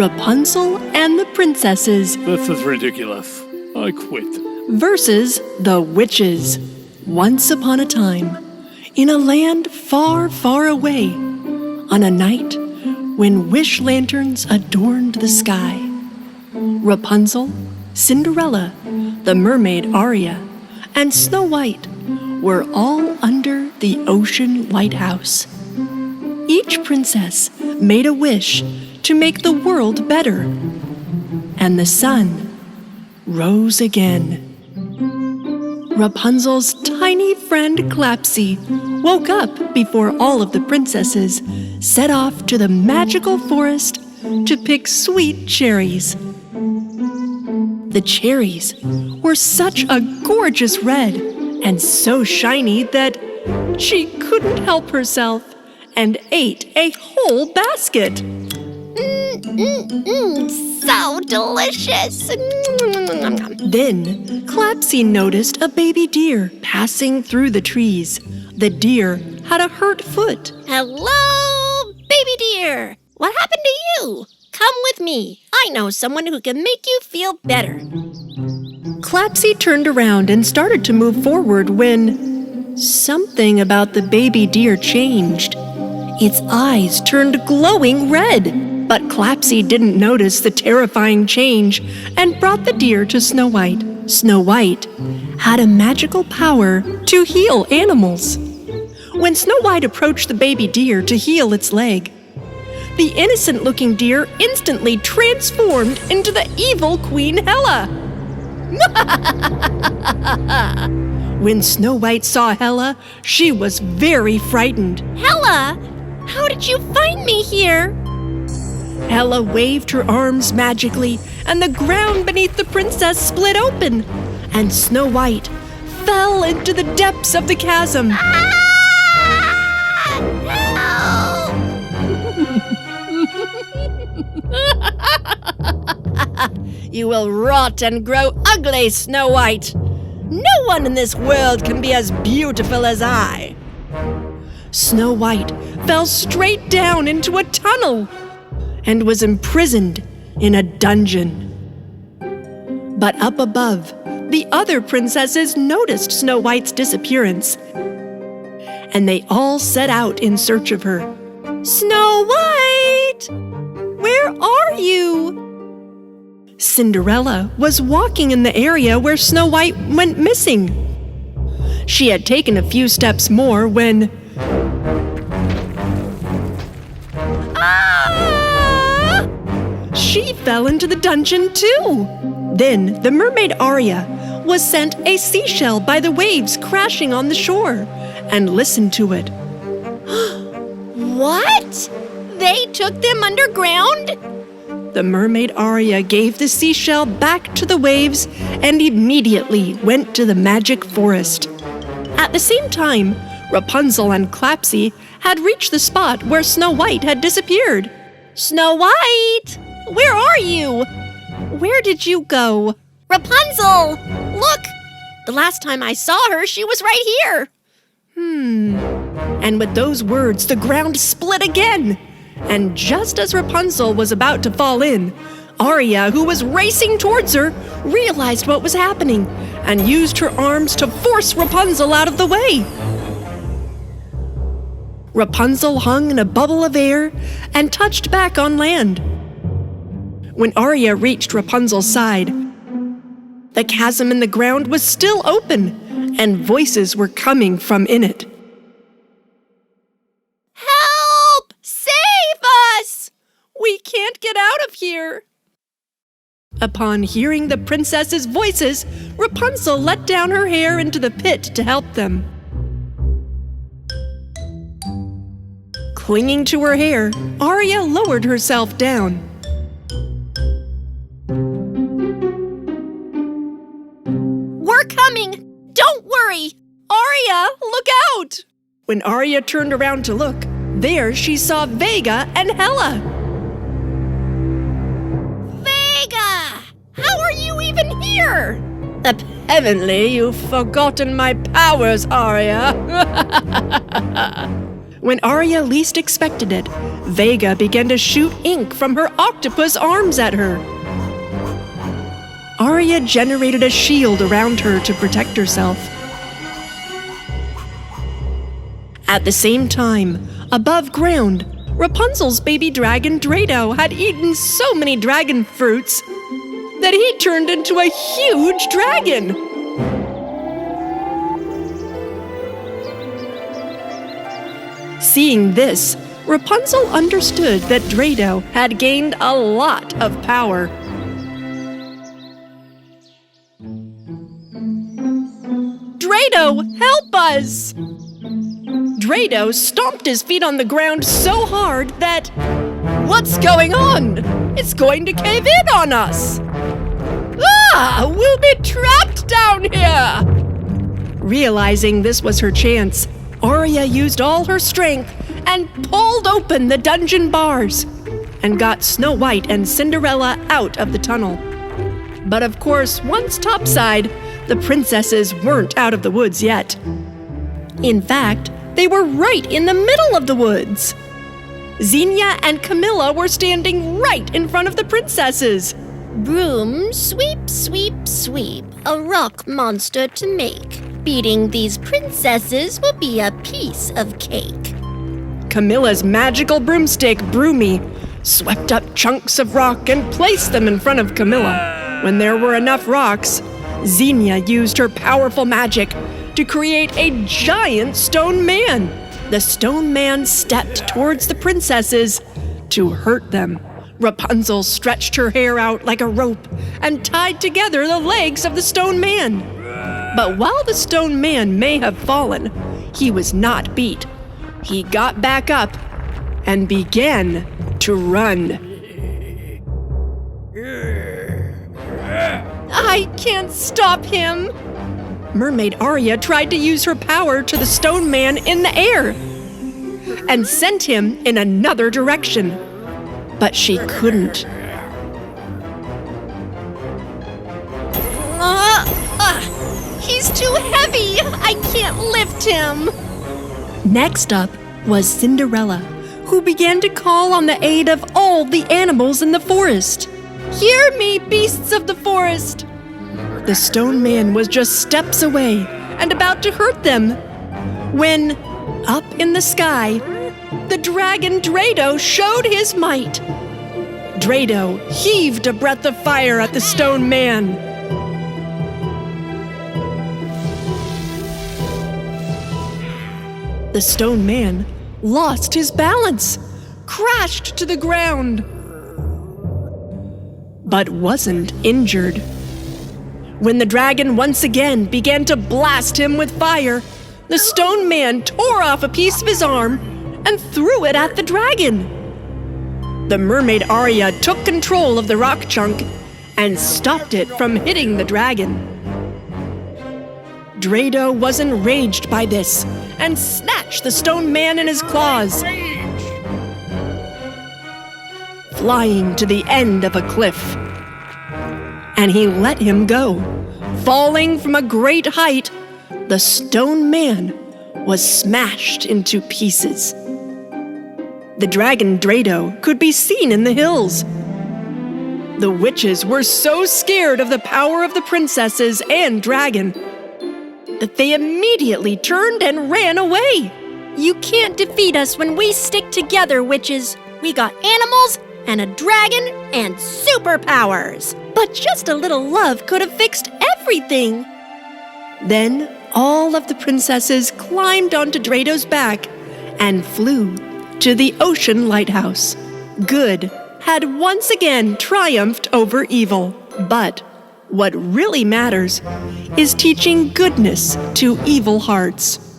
Rapunzel and the Princesses This is ridiculous. I quit. versus the Witches. Once upon a time, in a land far, far away, on a night when wish lanterns adorned the sky, Rapunzel, Cinderella, the mermaid Aria, and Snow White were all under the ocean lighthouse. Each princess made a wish to make the world better, and the sun rose again. Rapunzel's tiny friend Clapsy woke up before all of the princesses set off to the magical forest to pick sweet cherries. The cherries were such a gorgeous red and so shiny that she couldn't help herself and ate a whole basket. So delicious. Then Clapsy noticed a baby deer passing through the trees. The deer had a hurt foot. Hello, baby dear. What happened to you? Come with me. I know someone who can make you feel better. Clapsy turned around and started to move forward when something about the baby deer changed. Its eyes turned glowing red, but Clapsy didn't notice the terrifying change and brought the deer to Snow White. Snow White had a magical power to heal animals. When Snow White approached the baby deer to heal its leg, the innocent-looking deer instantly transformed into the evil Queen Hela. When Snow White saw Hela, she was very frightened. Hela, how did you find me here? Hela waved her arms magically, and the ground beneath the princess split open, and Snow White fell into the depths of the chasm. You will rot and grow ugly, Snow White. No one in this world can be as beautiful as I. Snow White fell straight down into a tunnel and was imprisoned in a dungeon. But up above, the other princesses noticed Snow White's disappearance, and they all set out in search of her. Snow White! Where are you? Cinderella was walking in the area where Snow White went missing. She had taken a few steps more when... she fell into the dungeon too. Then the mermaid Aria was sent a seashell by the waves crashing on the shore and listened to it. What? They took them underground? The mermaid Aria gave the seashell back to the waves and immediately went to the magic forest. At the same time, Rapunzel and Clapsy had reached the spot where Snow White had disappeared. Snow White! Where are you? Where did you go? Rapunzel! Look! The last time I saw her, she was right here. And with those words, the ground split again. And just as Rapunzel was about to fall in, Aria, who was racing towards her, realized what was happening and used her arms to force Rapunzel out of the way. Rapunzel hung in a bubble of air and touched back on land. When Aria reached Rapunzel's side, the chasm in the ground was still open, and voices were coming from in it. Help! Save us! We can't get out of here. Upon hearing the princesses' voices, Rapunzel let down her hair into the pit to help them. Clinging to her hair, Aria lowered herself down. We're coming! Don't worry! Aria, look out! When Aria turned around to look, there she saw Vega and Hela. Vega! How are you even here? Apparently you've forgotten my powers, Aria. When Arya least expected it, Vega began to shoot ink from her octopus arms at her. Arya generated a shield around her to protect herself. At the same time, above ground, Rapunzel's baby dragon Drado had eaten so many dragon fruits that he turned into a huge dragon. Seeing this, Rapunzel understood that Drado had gained a lot of power. Drado, help us! Drado stomped his feet on the ground so hard that... What's going on? It's going to cave in on us! Ah! We'll be trapped down here! Realizing this was her chance, Arya used all her strength and pulled open the dungeon bars and got Snow White and Cinderella out of the tunnel. But of course, once topside, the princesses weren't out of the woods yet. In fact, they were right in the middle of the woods. Xenia and Camilla were standing right in front of the princesses. Broom, sweep, sweep, sweep, a rock monster to make. Beating these princesses will be a piece of cake. Camilla's magical broomstick, Broomy, swept up chunks of rock and placed them in front of Camilla. When there were enough rocks, Xenia used her powerful magic to create a giant stone man. The stone man stepped towards the princesses to hurt them. Rapunzel stretched her hair out like a rope and tied together the legs of the stone man. But while the stone man may have fallen, he was not beat. He got back up and began to run. I can't stop him! Mermaid Arya tried to use her power to the stone man in the air and sent him in another direction, but she couldn't. He's too heavy! I can't lift him! Next up was Cinderella, who began to call on the aid of all the animals in the forest. Hear me, beasts of the forest! The stone man was just steps away and about to hurt them when, up in the sky, the dragon Drado showed his might. Drado heaved a breath of fire at the stone man. The stone man lost his balance, crashed to the ground, but wasn't injured. When the dragon once again began to blast him with fire, the stone man tore off a piece of his arm and threw it at the dragon. The mermaid Arya took control of the rock chunk and stopped it from hitting the dragon. Drado was enraged by this and snatched the stone man in his claws, flying to the end of a cliff. And he let him go. Falling from a great height, the stone man was smashed into pieces. The dragon Drado could be seen in the hills. The witches were so scared of the power of the princesses and dragon that they immediately turned and ran away. You can't defeat us when we stick together, witches. We got animals and a dragon and superpowers. But just a little love could have fixed everything. Then all of the princesses climbed onto Drado's back and flew to the ocean lighthouse. Good had once again triumphed over evil. But what really matters is teaching goodness to evil hearts.